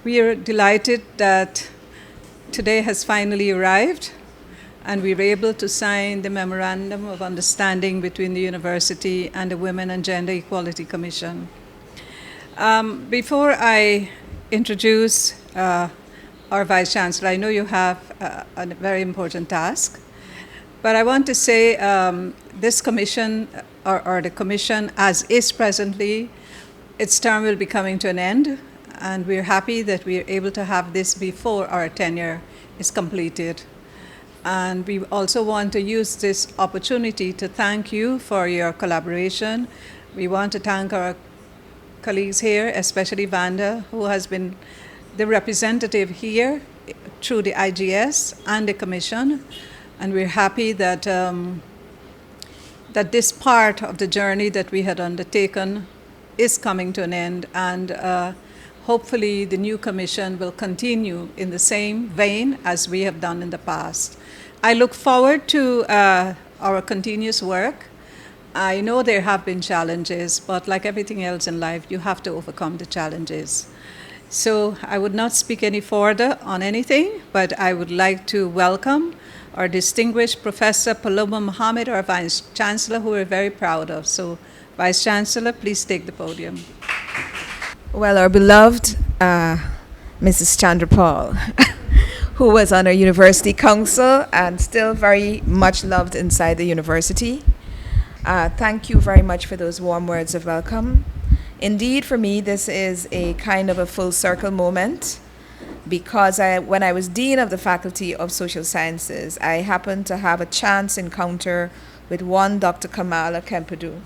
We are delighted that today has finally arrived and we were able to sign the Memorandum of Understanding between the university and the Women and Gender Equality Commission. Before I introduce our Vice-Chancellor, I know you have a very important task, but I want to say this commission, or the commission as is presently, its term will be coming to an end, and we're happy that we're able to have this before our tenure is completed. And we also want to use this opportunity to thank you for your collaboration. We want to thank our colleagues here, especially Vanda, who has been the representative here through the IGS and the Commission. And we're happy that, that this part of the journey that we had undertaken is coming to an end, and hopefully the new Commission will continue in the same vein as we have done in the past. I look forward to our continuous work. I know there have been challenges, but like everything else in life, you have to overcome the challenges. So I would not speak any further on anything, but I would like to welcome our distinguished Professor Paloma Mohamed, our Vice-Chancellor, who we're very proud of. So, Vice-Chancellor, please take the podium. Well, our beloved Mrs. Chandarpal, who was on our university council and still very much loved inside the university. Thank you very much for those warm words of welcome. Indeed, for me, this is a kind of a full circle moment, because when I was Dean of the Faculty of Social Sciences, I happened to have a chance encounter with one Dr. Kamala Kempedu.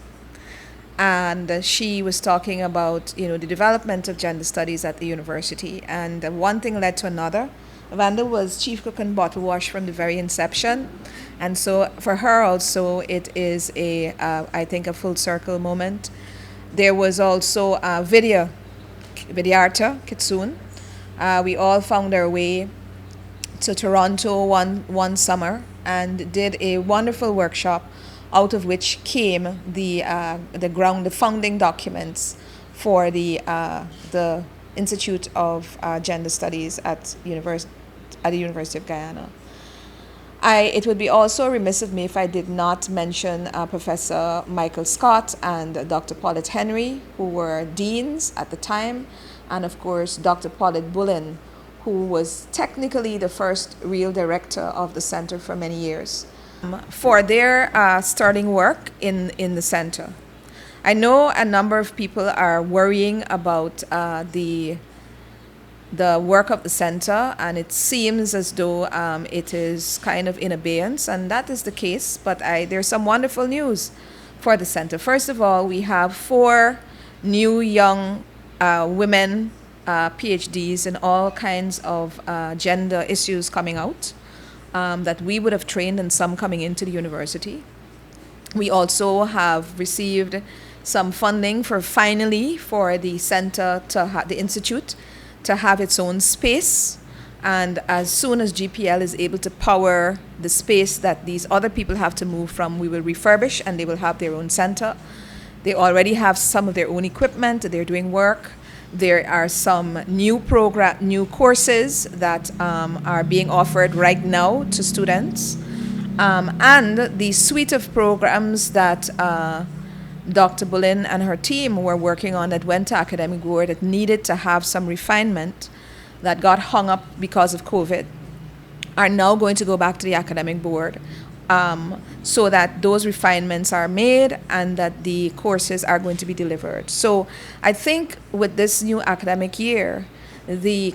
And she was talking about, the development of gender studies at the university. And one thing led to another. Vanda was chief cook and bottle wash from the very inception. And so for her also, it is I think, a full circle moment. There was also Vidyartha Kitsoon. We all found our way to Toronto one summer and did a wonderful workshop, out of which came the founding documents for the Institute of Gender Studies at the University of Guyana. It would be also remiss of me if I did not mention Professor Michael Scott and Dr. Paulette Henry, who were deans at the time, and of course Dr. Paulette Bullen, who was technically the first real director of the center for many years, for their starting work in the center. I know a number of people are worrying about the work of the center, and it seems as though it is kind of in abeyance, and that is the case, but there's some wonderful news for the center. First of all, we have 4 new young women PhDs in all kinds of gender issues coming out that we would have trained, and some coming into the university. We also have received some funding for the center the institute to have its own space, and as soon as GPL is able to power the space that these other people have to move from, we will refurbish and they will have their own center. They already have some of their own equipment, they're doing work. There are some new courses that are being offered right now to students, and the suite of programs that Dr. Bullen and her team were working on that went to academic board that needed to have some refinement, that got hung up because of COVID, are now going to go back to the academic board, so that those refinements are made and that the courses are going to be delivered. So I think with this new academic year, the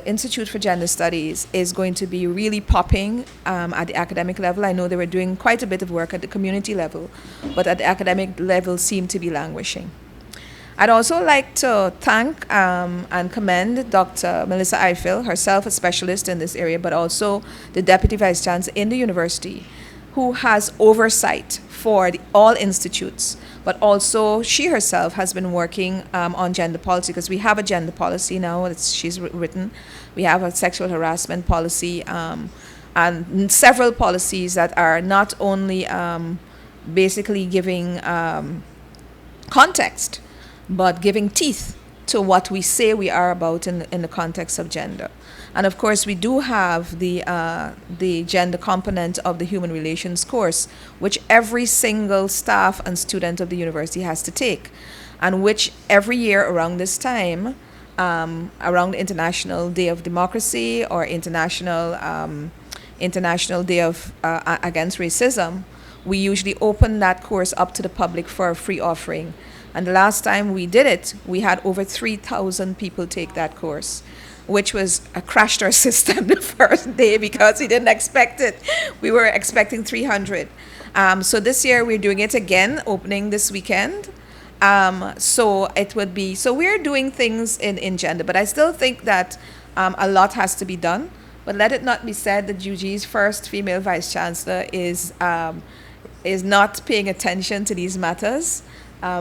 Institute for Gender Studies is going to be really popping at the academic level. I know they were doing quite a bit of work at the community level, but at the academic level seem to be languishing. I'd also like to thank and commend Dr. Mellissa Ifill, herself a specialist in this area, but also the Deputy Vice-Chancellor in the university, who has oversight for all institutes, but also she herself has been working on gender policy, because we have a gender policy now that she's written. We have a sexual harassment policy, and several policies that are not only basically giving context, but giving teeth to what we say we are about in the context of gender. And of course, we do have the gender component of the human relations course, which every single staff and student of the university has to take, and which every year around this time, around International Day of Democracy or International Day of Against Racism, we usually open that course up to the public for a free offering. And the last time we did it, we had over 3,000 people take that course, which crashed our system the first day because we didn't expect it. We were expecting 300. So this year we're doing it again, opening this weekend. So we're doing things in gender, but I still think that a lot has to be done. But let it not be said that UG's first female Vice-Chancellor is not paying attention to these matters,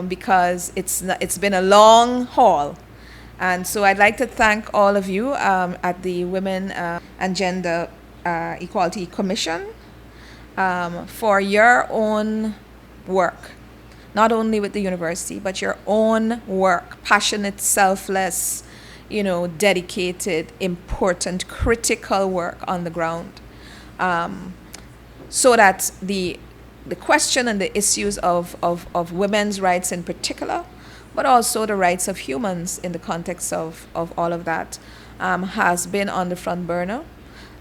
because it's been a long haul. And so I'd like to thank all of you at the Women and Gender Equality Commission for your own work, not only with the university, but your own work, passionate, selfless, dedicated, important, critical work on the ground, so that the question and the issues of women's rights in particular, but also the rights of humans in the context of all of that, has been on the front burner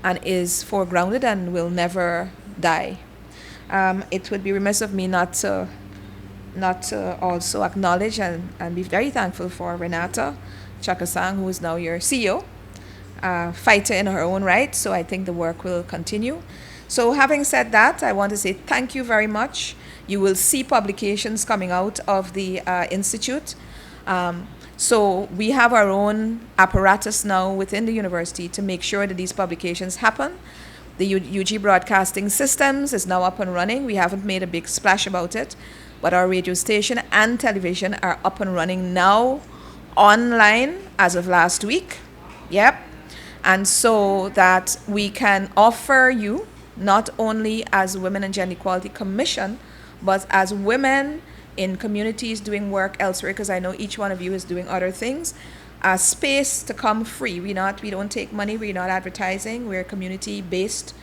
and is foregrounded and will never die. It would be remiss of me not to also acknowledge and be very thankful for Renata Chakasang, who is now your CEO, fighter in her own right. So I think the work will continue. So having said that, I want to say thank you very much. You will see publications coming out of the Institute. So we have our own apparatus now within the university to make sure that these publications happen. The UG Broadcasting Systems is now up and running. We haven't made a big splash about it, but our radio station and television are up and running now online as of last week. Yep. And so that we can offer you, not only as Women and Gender Equality Commission, but as women in communities doing work elsewhere, because I know each one of you is doing other things, a space to come free. We don't take money, we're not advertising, we're a community-based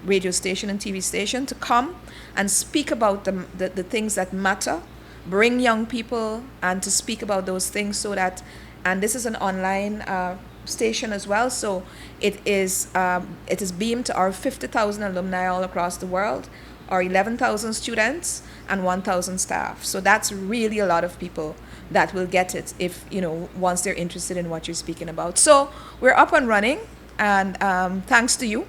radio station and TV station to come and speak about the things that matter, bring young people and to speak about those things so that, and this is an online station as well, so it is beamed to our 50,000 alumni all across the world, our 11,000 students and 1,000 staff. So that's really a lot of people that will get it if, once they're interested in what you're speaking about. So we're up and running, and thanks to you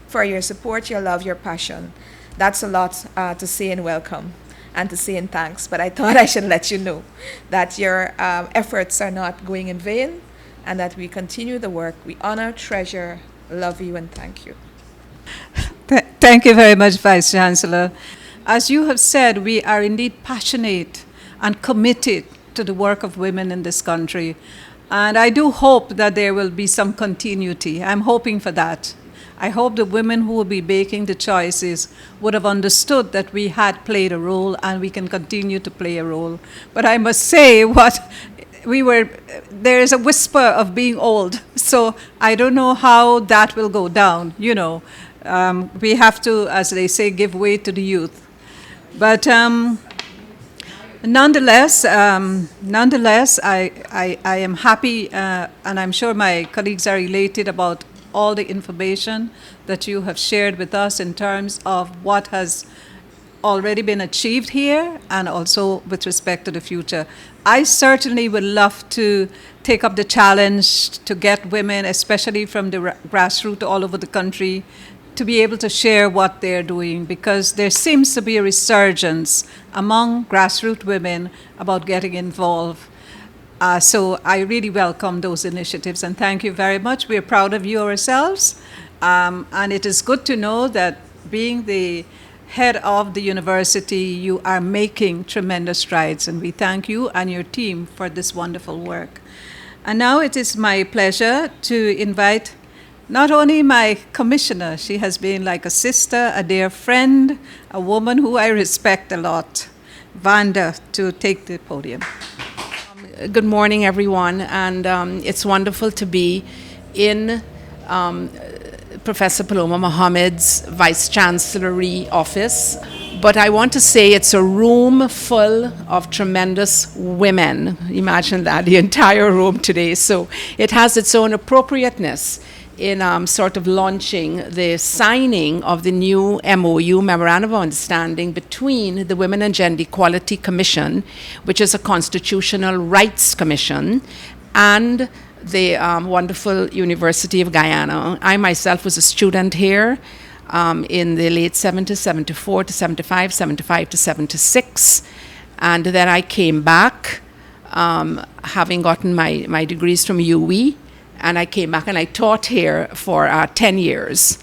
for your support, your love, your passion. That's a lot to say in welcome and to say in thanks, but I thought I should let you know that your efforts are not going in vain and that we continue the work. We honor, treasure, love you, and thank you. Thank you very much, Vice-Chancellor. As you have said, we are indeed passionate and committed to the work of women in this country. And I do hope that there will be some continuity. I'm hoping for that. I hope the women who will be making the choices would have understood that we had played a role and we can continue to play a role. But I must say there is a whisper of being old. So I don't know how that will go down, we have to, as they say, give way to the youth. But nonetheless, I am happy, and I'm sure my colleagues are elated about all the information that you have shared with us in terms of what has already been achieved here and also with respect to the future. I certainly would love to take up the challenge to get women, especially from the grassroots all over the country, to be able to share what they're doing, because there seems to be a resurgence among grassroots women about getting involved. So I really welcome those initiatives, and thank you very much. We're proud of you ourselves, and it is good to know that being the head of the university, you are making tremendous strides, and we thank you and your team for this wonderful work. And now it is my pleasure to invite not only my commissioner, she has been like a sister, a dear friend, a woman who I respect a lot, Vanda, to take the podium. Good morning, everyone, and it's wonderful to be in Professor Paloma Mohamed's Vice-Chancellor office. But I want to say it's a room full of tremendous women. Imagine that, the entire room today. So it has its own appropriateness in sort of launching the signing of the new MOU, Memorandum of Understanding, between the Women and Gender Equality Commission, which is a constitutional rights commission, and the wonderful University of Guyana. I myself was a student here in the late 70s, 74 to 75, 75 to 76. And then I came back, having gotten my degrees from UWI, and I came back and I taught here for 10 years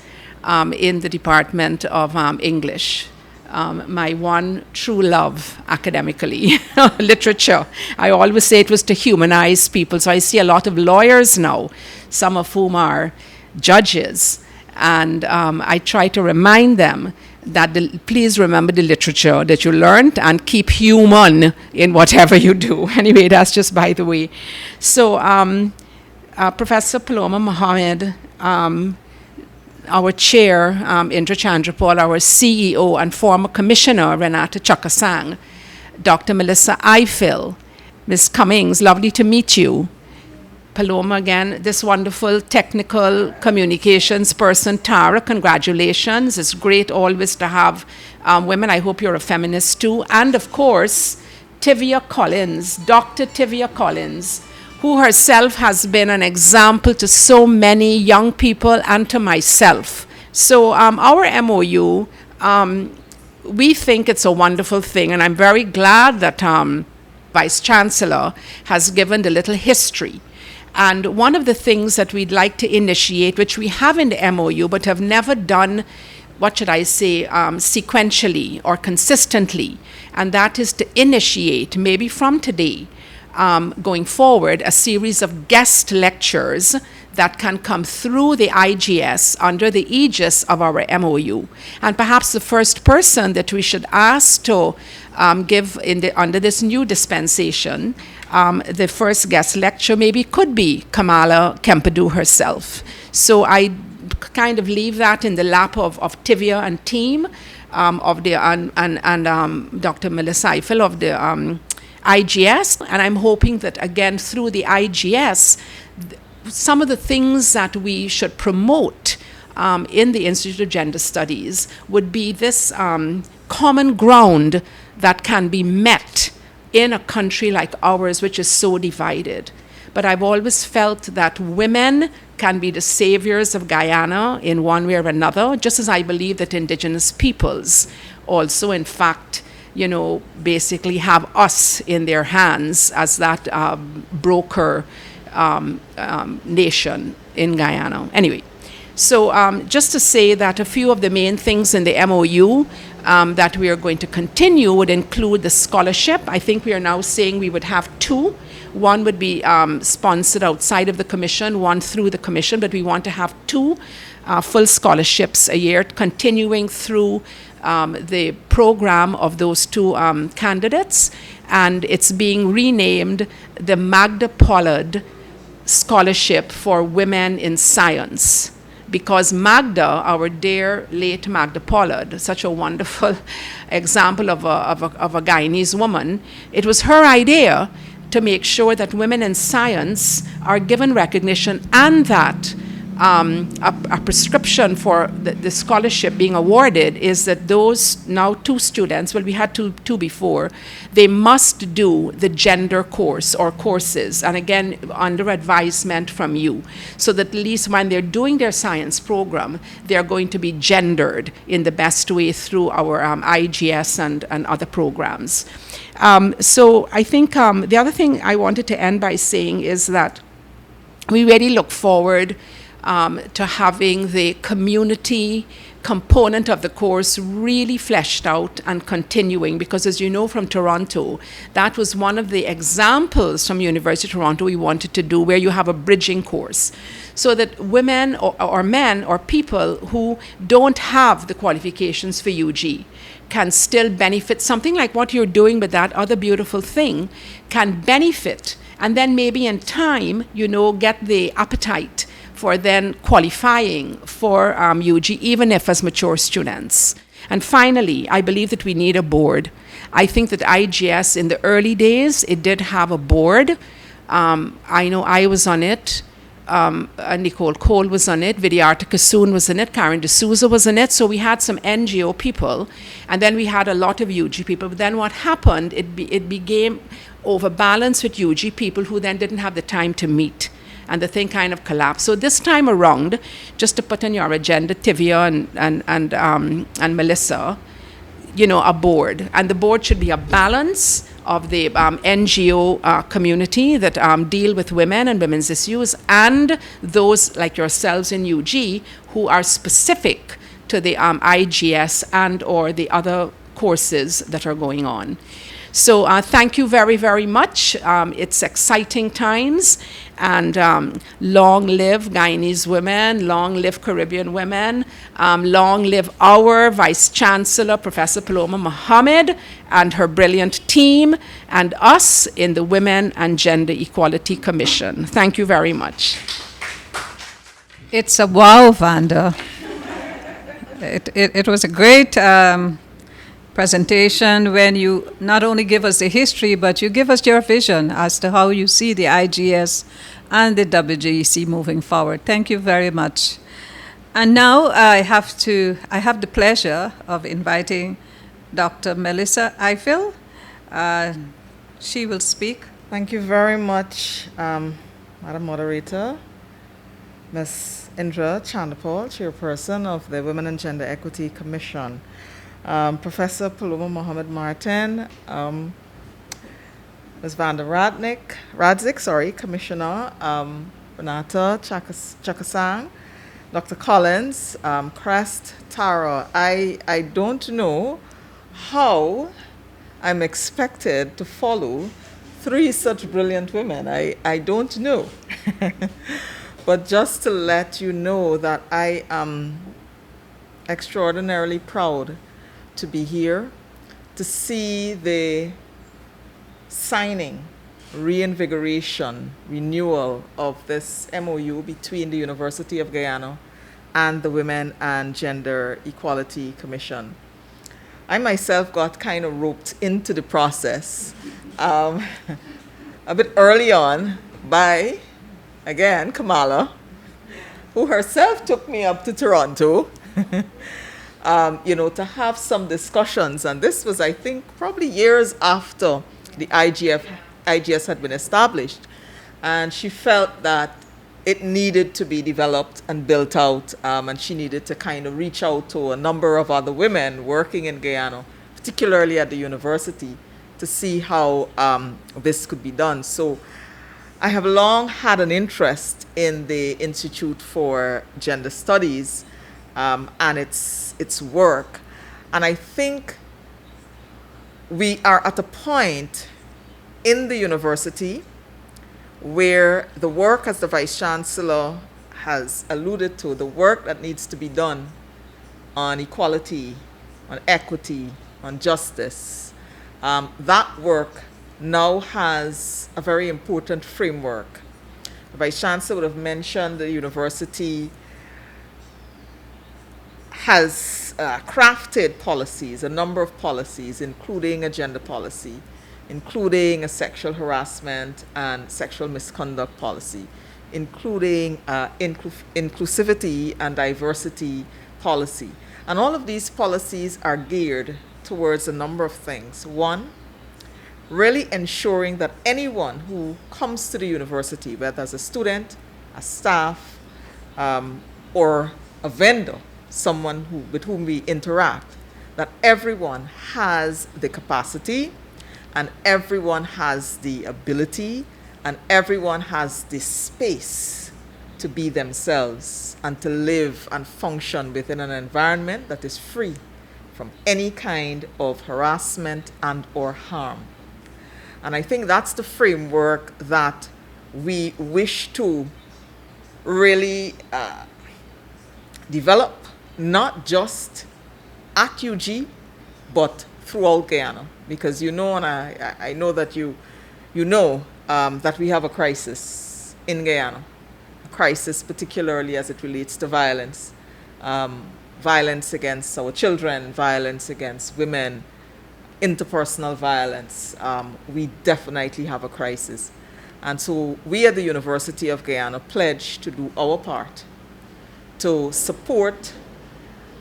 in the Department of English. My one true love academically, literature. I always say it was to humanize people. So I see a lot of lawyers now, some of whom are judges. And I try to remind them that please remember the literature that you learned and keep human in whatever you do. Anyway, that's just by the way. So Professor Paloma Mohamed, our chair, Indra Chandarpal, our CEO and former commissioner, Renata Chakasang, Dr. Mellissa Ifill, Ms. Cummings, lovely to meet you. Paloma, again, this wonderful technical communications person, Tara, congratulations. It's great always to have women. I hope you're a feminist too. And of course, Tivia Collins, Dr. Tivia Collins, who herself has been an example to so many young people and to myself. So our MOU, we think it's a wonderful thing, and I'm very glad that Vice-Chancellor has given the little history. And one of the things that we'd like to initiate, which we have in the MOU, but have never done, what should I say, sequentially or consistently, and that is to initiate, maybe from today, going forward, a series of guest lectures that can come through the IGS under the aegis of our MOU. And perhaps the first person that we should ask to give under this new dispensation, the first guest lecture maybe could be Kamala Kempadu herself. So I kind of leave that in the lap of Tivia and team of the and Dr. Mellissa Ifill of the IGS, and I'm hoping that again through the IGS, some of the things that we should promote in the Institute of Gender Studies would be this common ground that can be met in a country like ours, which is so divided. But I've always felt that women can be the saviors of Guyana in one way or another, just as I believe that indigenous peoples also, in fact, basically have us in their hands as that broker nation in Guyana. Anyway, so just to say that a few of the main things in the MOU that we are going to continue would include the scholarship. I think we are now saying we would have two. One would be sponsored outside of the commission, one through the commission, but we want to have two full scholarships a year, continuing through the program of those two candidates, and it's being renamed the Magda Pollard Scholarship for Women in Science, because Magda, our dear late Magda Pollard, such a wonderful example of a Guyanese woman, it was her idea to make sure that women in science are given recognition, and that a prescription for the scholarship being awarded is that those now two students, well, we had two before, they must do the gender course or courses, and again, under advisement from you, so that at least when they're doing their science program, they're going to be gendered in the best way through our IGS and other programs. So I think the other thing I wanted to end by saying is that we really look forward to having the community component of the course really fleshed out and continuing, because as you know from Toronto, that was one of the examples from University of Toronto we wanted to do, where you have a bridging course, so that women or men or people who don't have the qualifications for UG can still benefit. Something like what you're doing with that other beautiful thing can benefit and then maybe in time, get the appetite for then qualifying for UG, even if as mature students. And finally, I believe that we need a board. I think that IGS in the early days, it did have a board. I know I was on it. Nicole Cole was on it, Vidyarta Kassoon was in it, Karen D'Souza was in it. So we had some NGO people, and then we had a lot of UG people. But then what happened, it became overbalanced with UG people who then didn't have the time to meet. And the thing kind of collapsed. So this time around, just to put on your agenda, Tivia and Mellissa, a board. And the board should be a balance of the NGO community that deal with women and women's issues, and those like yourselves in UG who are specific to the IGS and or the other courses that are going on. So thank you very, very much. It's exciting times, and long live Guyanese women, long live Caribbean women, long live our Vice-Chancellor, Professor Paloma Mohamed, and her brilliant team, and us in the Women and Gender Equality Commission. Thank you very much. It's a wow, Vanda. It was a great presentation when you not only give us the history, but you give us your vision as to how you see the IGS and the WGEC moving forward. Thank you very much. And now I have the pleasure of inviting Dr. Mellissa Ifill. She will speak. Thank you very much, Madam Moderator, Ms. Indra Chandarpal, Chairperson of the Women and Gender Equity Commission. Professor Paloma Mohamed Martin, Ms. Vanda Radzick, Commissioner, Renata Chakasang, Dr. Collins, Crest, Tara. I don't know how I'm expected to follow three such brilliant women. I don't know. But just to let you know that I am extraordinarily proud to be here, to see the signing, reinvigoration, renewal of this MOU between the University of Guyana and the Women and Gender Equality Commission. I myself got kind of roped into the process a bit early on by, again, Kamala, who herself took me up to Toronto to have some discussions. And this was, I think, probably years after the IGS had been established. And she felt that it needed to be developed and built out, and she needed to kind of reach out to a number of other women working in Guyana, particularly at the university, to see how this could be done. So I have long had an interest in the Institute for Gender Studies and its work. And I think we are at a point in the university where the work, as the Vice-Chancellor has alluded to, the work that needs to be done on equality, on equity, on justice, that work now has a very important framework. The Vice-Chancellor would have mentioned the university has crafted policies, a number of policies, including a gender policy, including a sexual harassment and sexual misconduct policy, including inclusivity and diversity policy. And all of these policies are geared towards a number of things. One, really ensuring that anyone who comes to the university, whether as a student, a staff, or a vendor, someone with whom we interact, that everyone has the capacity and everyone has the ability and everyone has the space to be themselves and to live and function within an environment that is free from any kind of harassment and or harm. And I think that's the framework that we wish to really develop, not just at UG, but throughout Guyana. Because you know, and I know that you know, that we have a crisis in Guyana, a crisis particularly as it relates to violence, violence against our children, violence against women, interpersonal violence. We definitely have a crisis. And so we at the University of Guyana pledge to do our part to support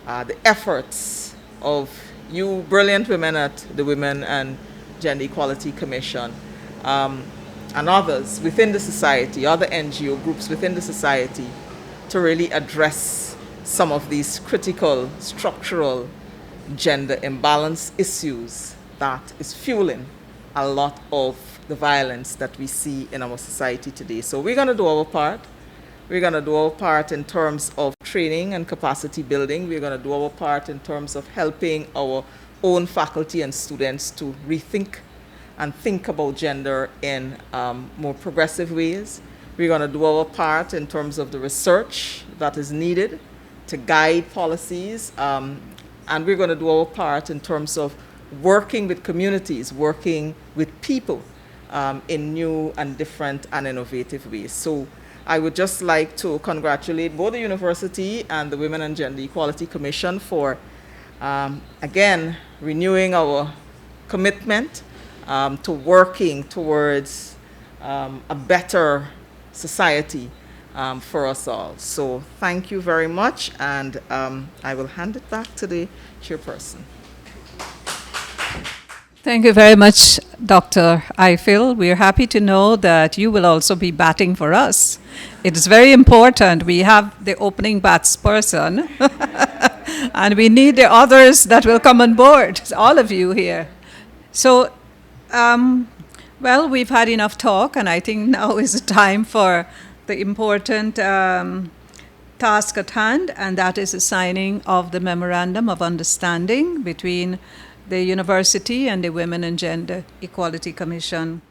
the efforts of you brilliant women at the Women and Gender Equality Commission, and others within the society, other NGO groups within the society, to really address some of these critical structural gender imbalance issues that is fueling a lot of the violence that we see in our society today. So we're going to do our part. We're going to do our part in terms of training and capacity building. We're going to do our part in terms of helping our own faculty and students to rethink and think about gender in more progressive ways. We're going to do our part in terms of the research that is needed to guide policies. And we're going to do our part in terms of working with communities, working with people in new and different and innovative ways. So I would just like to congratulate both the university and the Women and Gender Equality Commission for, again, renewing our commitment to working towards a better society for us all. So thank you very much, and I will hand it back to the chairperson. Thank you very much, Dr. Ifill. We are happy to know that you will also be batting for us. It is very important. We have the opening bats person, and we need the others that will come on board, all of you here. So, well, we've had enough talk, and I think now is the time for the important task at hand, and that is the signing of the Memorandum of Understanding between the University and the Women and Gender Equality Commission.